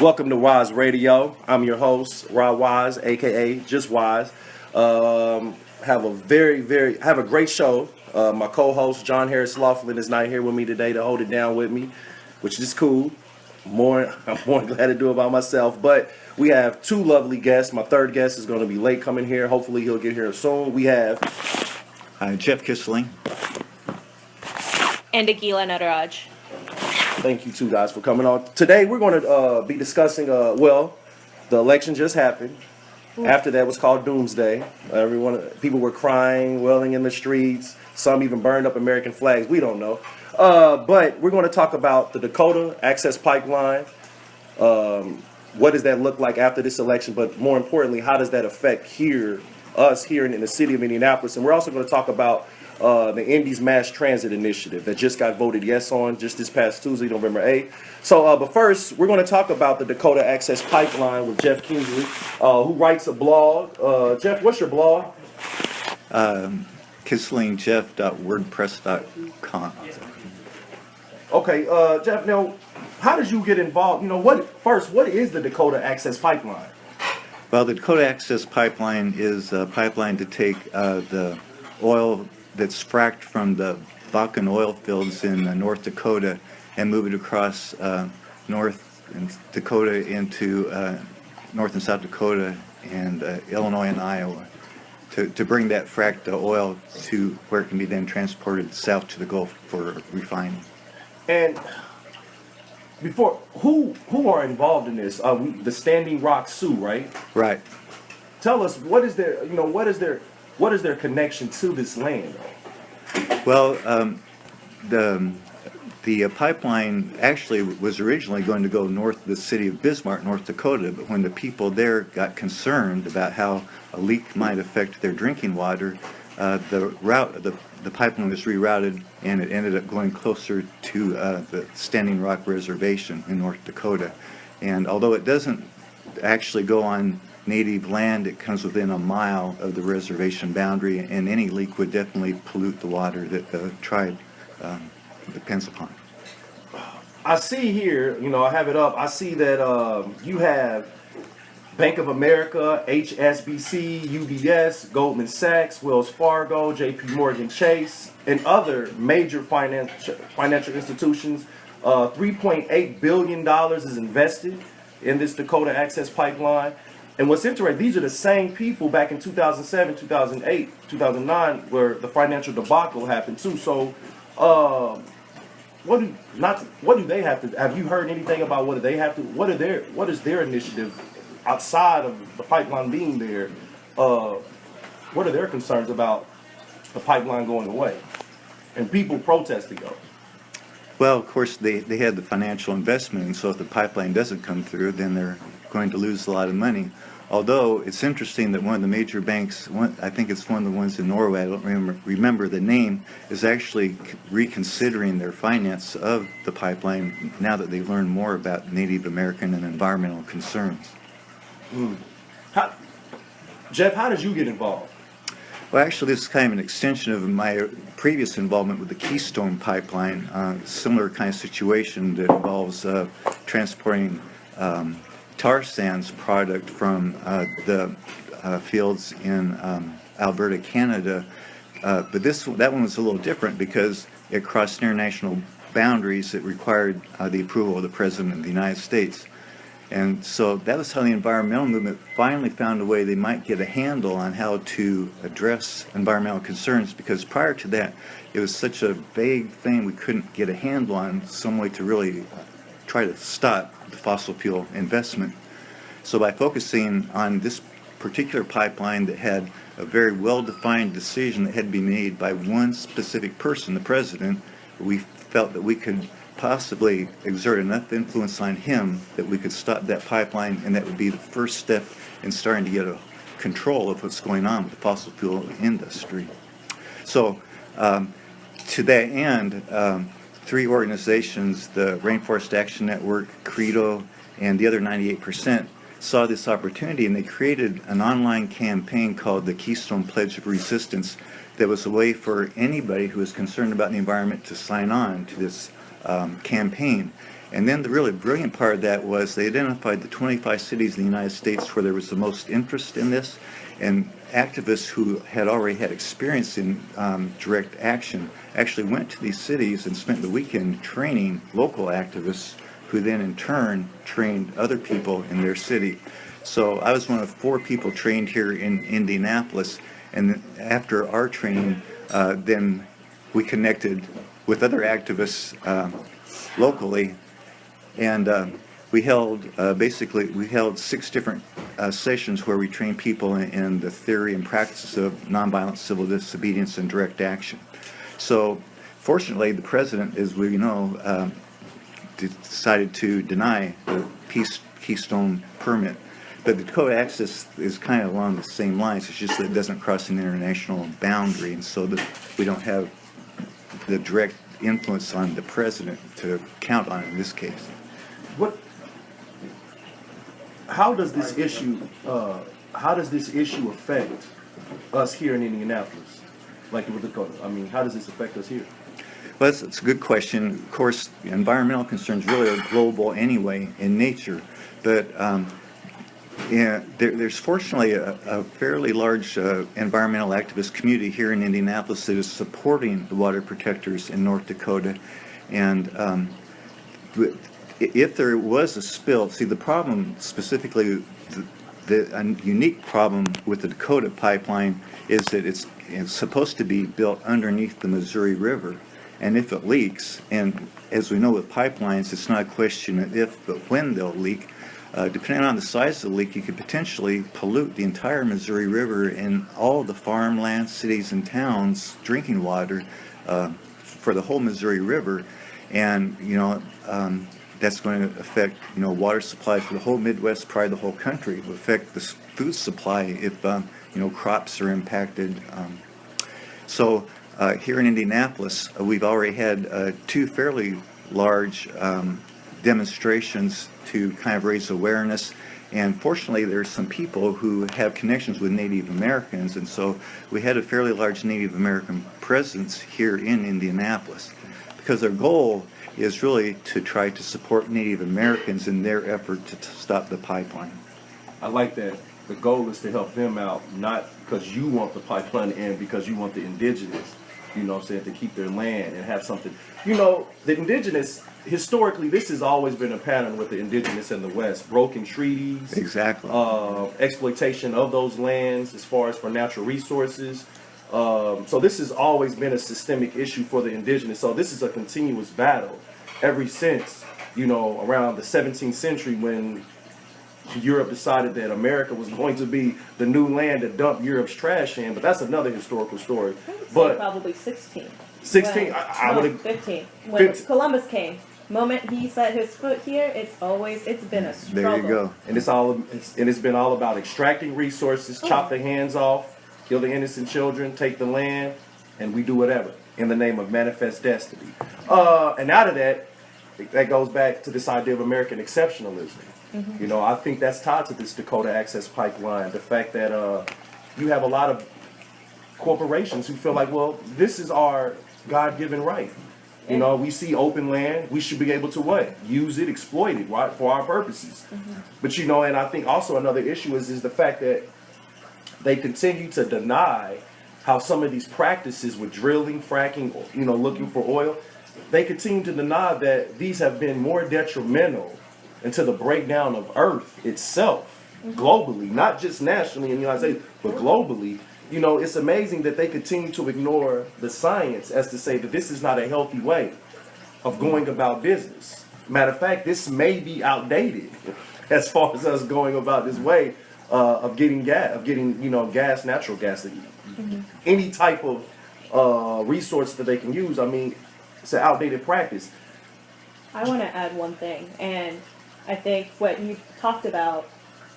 Welcome to WYSE Radio. I'm your host, Rod Wise, aka Just Wise. Have a great show. My co-host John Harris Laughlin is not here with me today to hold it down with me, which is cool. I'm more glad to do it by myself. But we have two lovely guests. My third guest is going to be late coming here. Hopefully he'll get here soon. We have Jeff Kissling. And Agila Nadaraj. Thank you two guys for coming on. Today we're going to be discussing, the election just happened. After that was called Doomsday. People were crying, wailing in the streets. Some even burned up American flags. We don't know. But we're going to talk about the Dakota Access Pipeline. What does that look like after this election? But more importantly, how does that affect us here in the city of Indianapolis? And we're also going to talk about the Indy's mass transit initiative that just got voted yes on just this past Tuesday, November 8th. So, but first, we're going to talk about the Dakota Access Pipeline with Jeff Kingsley, who writes a blog. Jeff, what's your blog? KisslingJeff.wordpress.com. Okay, Jeff, now, how did you get involved? What is the Dakota Access Pipeline? Well, the Dakota Access Pipeline is a pipeline to take the oil that's fracked from the Bakken oil fields in North Dakota and move it across North Dakota into North and South Dakota and Illinois and Iowa to bring that fracked oil to where it can be then transported south to the Gulf for refining. And before, who are involved in this? The Standing Rock Sioux, right? Right. Tell us, what is their connection to this land? Well, the pipeline actually was originally going to go north of the city of Bismarck, North Dakota, but when the people there got concerned about how a leak might affect their drinking water, the pipeline was rerouted and it ended up going closer to the Standing Rock Reservation in North Dakota. And although it doesn't actually go on native land, it comes within a mile of the reservation boundary, and any leak would definitely pollute the water that the tribe depends upon. I see here, I have it up. I see that you have Bank of America, HSBC, UBS, Goldman Sachs, Wells Fargo, JP Morgan Chase, and other major financial institutions. $3.8 billion is invested in this Dakota Access Pipeline. And what's interesting, these are the same people back in 2007, 2008, 2009, where the financial debacle happened too. So, what do they have to? Have you heard anything about what do they have to? What is their initiative outside of the pipeline being there? What are their concerns about the pipeline going away and people protesting though? Well, of course, they had the financial investment, and so if the pipeline doesn't come through, then they're going to lose a lot of money. Although it's interesting that one of the major banks, I think it's one of the ones in Norway, I don't remember the name, is actually reconsidering their finance of the pipeline now that they've learned more about Native American and environmental concerns. Jeff, how did you get involved? Well, actually, this is kind of an extension of my previous involvement with the Keystone Pipeline, similar kind of situation that involves transporting tar sands product from the fields in Alberta, Canada. But that one was a little different because it crossed international boundaries. It required the approval of the President of the United States. And so that was how the environmental movement finally found a way they might get a handle on how to address environmental concerns, because prior to that, it was such a vague thing we couldn't get a handle on some way to really try to stop the fossil fuel investment. So by focusing on this particular pipeline that had a very well-defined decision that had to be made by one specific person, the President, we felt that we could possibly exert enough influence on him that we could stop that pipeline, and that would be the first step in starting to get a control of what's going on with the fossil fuel industry. So to that end, three organizations, the Rainforest Action Network, Credo, and the other 98%, saw this opportunity, and they created an online campaign called the Keystone Pledge of Resistance that was a way for anybody who was concerned about the environment to sign on to this campaign. And then the really brilliant part of that was they identified the 25 cities in the United States where there was the most interest in this, and activists who had already had experience in direct action actually went to these cities and spent the weekend training local activists who then in turn trained other people in their city. So I was one of 4 people trained here in Indianapolis, and after our training, then we connected with other activists locally, and we held 6 different sessions where we trained people in the theory and practices of nonviolent civil disobedience and direct action. So fortunately, the president, as we know, decided to deny the Keystone permit. But the Dakota Access is kind of along the same lines. It's just that it doesn't cross an international boundary, and so that we don't have the direct influence on the president to count on in this case. How does this issue affect us here in Indianapolis, like with Dakota? I mean, how does this affect us here? Well, it's a good question. Of course, environmental concerns really are global anyway in nature, but there's fortunately a fairly large environmental activist community here in Indianapolis that is supporting the water protectors in North Dakota. And if there was a spill, see, the problem specifically, the unique problem with the Dakota pipeline is that it's supposed to be built underneath the Missouri River. And if it leaks, and as we know with pipelines, it's not a question of if, but when they'll leak. Depending on the size of the leak, you could potentially pollute the entire Missouri River and all the farmland, cities, and towns' drinking water for the whole Missouri River. And, that's going to affect, water supply for the whole Midwest, probably the whole country. It will affect the food supply if, crops are impacted. So here in Indianapolis, we've already had 2 fairly large demonstrations to kind of raise awareness, and fortunately there's some people who have connections with Native Americans, and so we had a fairly large Native American presence here in Indianapolis, because our goal is really to try to support Native Americans in their effort to stop the pipeline. I like that. The goal is to help them out, not because you want the pipeline to end, because you want the indigenous, to keep their land and have something. The indigenous, historically, this has always been a pattern with the indigenous in the West. Broken treaties. Exactly. Exploitation of those lands as far as for natural resources. So this has always been a systemic issue for the indigenous. So this is a continuous battle ever since, around the 17th century when Europe decided that America was going to be the new land to dump Europe's trash in. But that's another historical story. But probably 16. 16, I would have 15. When Columbus came, moment he set his foot here, it's been a struggle. There you go. And it's been all about extracting resources, chop the hands off, kill the innocent children, take the land, and we do whatever in the name of manifest destiny. And out of that goes back to this idea of American exceptionalism. Mm-hmm. I think that's tied to this Dakota Access Pipeline. The fact that you have a lot of corporations who feel like, well, this is our God-given right. We see open land, we should be able to what? Use it, exploit it, right, for our purposes. Mm-hmm. But and I think also another issue is the fact that they continue to deny how some of these practices with drilling, fracking, looking for oil, they continue to deny that these have been more detrimental into the breakdown of Earth itself, globally, not just nationally in the United States, but globally. It's amazing that they continue to ignore the science as to say that this is not a healthy way of going about business. Matter of fact, this may be outdated as far as us going about this way of getting gas, gas, natural gas, any type of resource that they can use. I mean, it's an outdated practice. I want to add one thing, and I think what you talked about,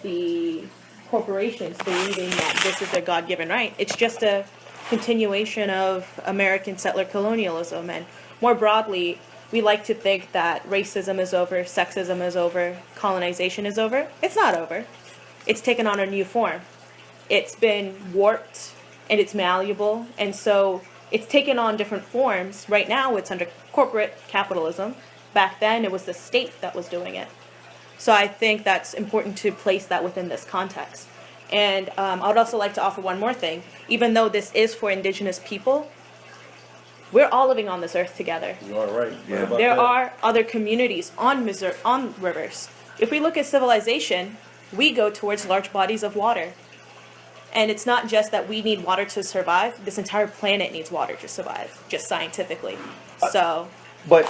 the corporations believing that this is their God-given right, it's just a continuation of American settler colonialism. And more broadly, we like to think that racism is over, sexism is over, colonization is over. It's not over. It's taken on a new form. It's been warped and it's malleable, and so it's taken on different forms. Right now it's under corporate capitalism, Back then, it was the state that was doing it. So I think that's important to place that within this context. And I would also like to offer one more thing. Even though this is for indigenous people, we're all living on this earth together. You are right. Yeah. About There that? are other communities on rivers. If we look at civilization, we go towards large bodies of water. And it's not just that we need water to survive. This entire planet needs water to survive, just scientifically. So, But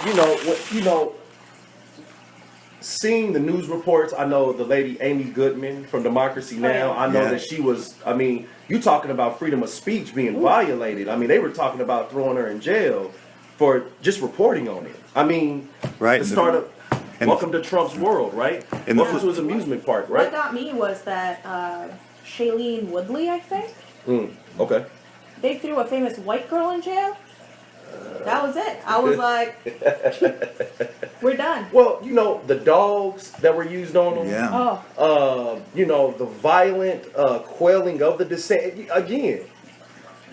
seeing the news reports, I know the lady Amy Goodman from Democracy Now. yeah. I know Yeah. that she was. I mean, you talking about freedom of speech being violated. I mean, they were talking about throwing her in jail for just reporting on it. I mean, Right. the start of and Welcome to Trump's world, right? And the- Welcome to his amusement park, what right? got me was that Shailene Woodley, I think, Okay. they threw a famous white girl in jail. That was it. I was like, we're done. Well, the dogs that were used on them. Yeah. Oh, The violent quelling of the dissent. Again,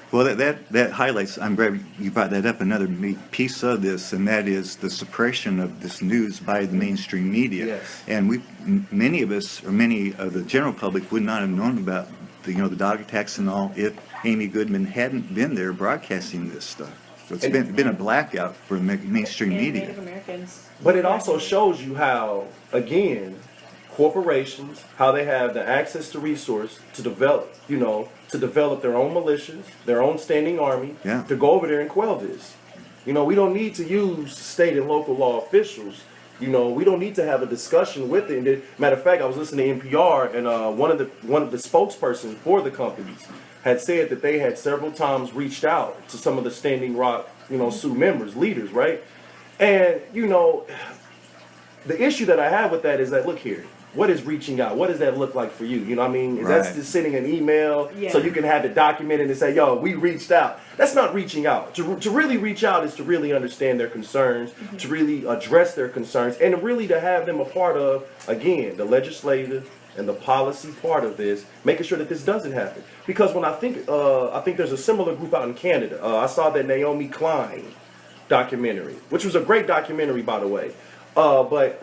Well, that highlights, I'm glad you brought that up, another piece of this, and that is the suppression of this news by the mainstream media. Yes. And many of us, or many of the general public, would not have known about the dog attacks and all if Amy Goodman hadn't been there broadcasting this stuff. So it's been a blackout for mainstream and media. Native Americans. but it also shows you how, again, corporations, how they have the access to resource to develop, to develop their own militias, their own standing army, Yeah. to go over there and quell this. We don't need to use state and local law officials. We don't need to have a discussion with it. And matter of fact, I was listening to NPR, and one of the spokespersons for the companies had said that they had several times reached out to some of the Standing Rock, Sioux members, leaders, right? And the issue that I have with that is that, look here, what is reaching out? What does that look like for you? You know what I mean? Is Right. that just sending an email Yeah. so you can have it documented and say, yo, we reached out? That's not reaching out. To really reach out is to really understand their concerns, to really address their concerns, and really to have them a part of, again, the legislative and the policy part of this, making sure that this doesn't happen. Because when I think there's a similar group out in Canada. I saw that Naomi Klein documentary, which was a great documentary, by the way. But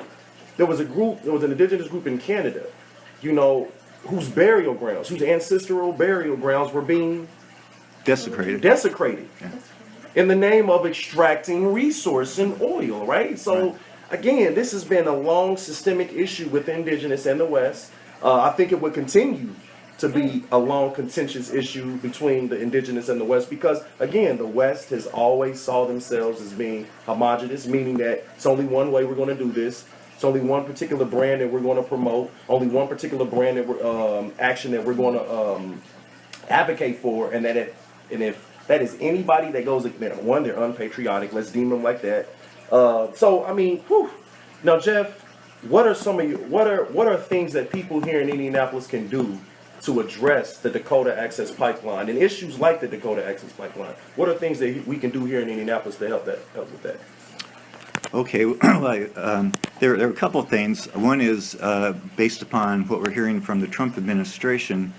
there was an indigenous group in Canada, whose burial grounds, whose ancestral burial grounds were being Desecrated. desecrated Yeah. in the name of extracting resource and oil, right? So, again, this has been a long systemic issue with the indigenous and the West. I think it would continue to be a long contentious issue between the indigenous and the West because, again, the West has always saw themselves as being homogenous, meaning that it's only one way we're going to do this. It's only one particular brand that we're going to promote, only one particular brand that action that we're going to advocate for, and if that is anybody that goes, one, they're unpatriotic. Let's deem them like that. So I mean, whew. Now, Jeff, what are what are things that people here in Indianapolis can do to address the Dakota Access Pipeline and issues like the Dakota Access Pipeline? What are things that we can do here in Indianapolis to help with that? Okay, well, there are a couple of things. One is based upon what we're hearing from the Trump administration,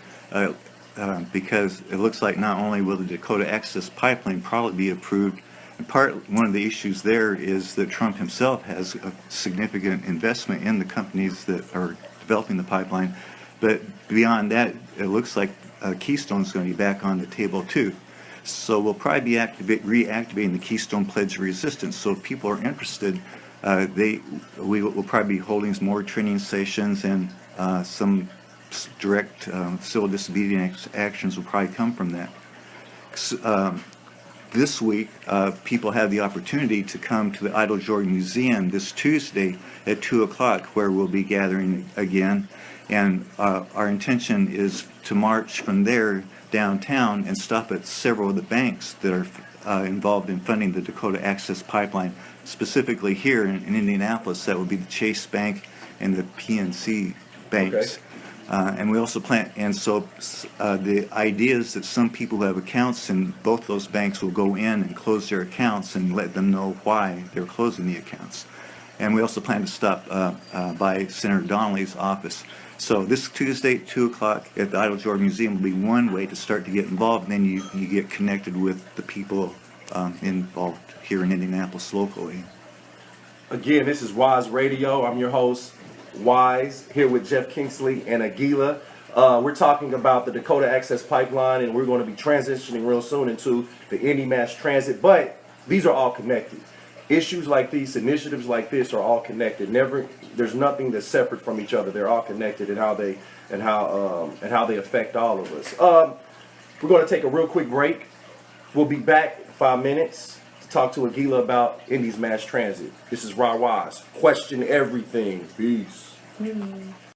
because it looks like not only will the Dakota Access Pipeline probably be approved, one of the issues there is that Trump himself has a significant investment in the companies that are developing the pipeline. But beyond that, it looks like Keystone is going to be back on the table too. So we'll probably be reactivating the Keystone Pledge of Resistance. So if people are interested, we will probably be holding some more training sessions, and some direct civil disobedience actions will probably come from that. This week, people have the opportunity to come to the Idle Jordan Museum this Tuesday at 2 o'clock, where we'll be gathering again. And our intention is to march from there downtown and stop at several of the banks that are involved in funding the Dakota Access Pipeline. Specifically here in Indianapolis, that would be the Chase Bank and the PNC banks. Okay. And we also plan, and so the idea is that some people who have accounts in both those banks will go in and close their accounts and let them know why they're closing the accounts. And we also plan to stop by Senator Donnelly's office. So this Tuesday at 2 o'clock at the Idle Jordan Museum will be one way to start to get involved, and then you get connected with the people involved here in Indianapolis locally. Again, this is WYSE Radio. I'm your host, WYSE, here with Jeff Kingsley and Aguila. We're talking about the Dakota Access Pipeline, and we're going to be transitioning real soon into the Indy mass transit. But these are all connected. Issues like these, initiatives like this, are all connected. There's nothing that's separate from each other. They're all connected in how they affect all of us. We're going to take a real quick break. We'll be back in 5 minutes to talk to Aguila about Indy's mass transit. This is Raw Wise. Question everything. Peace.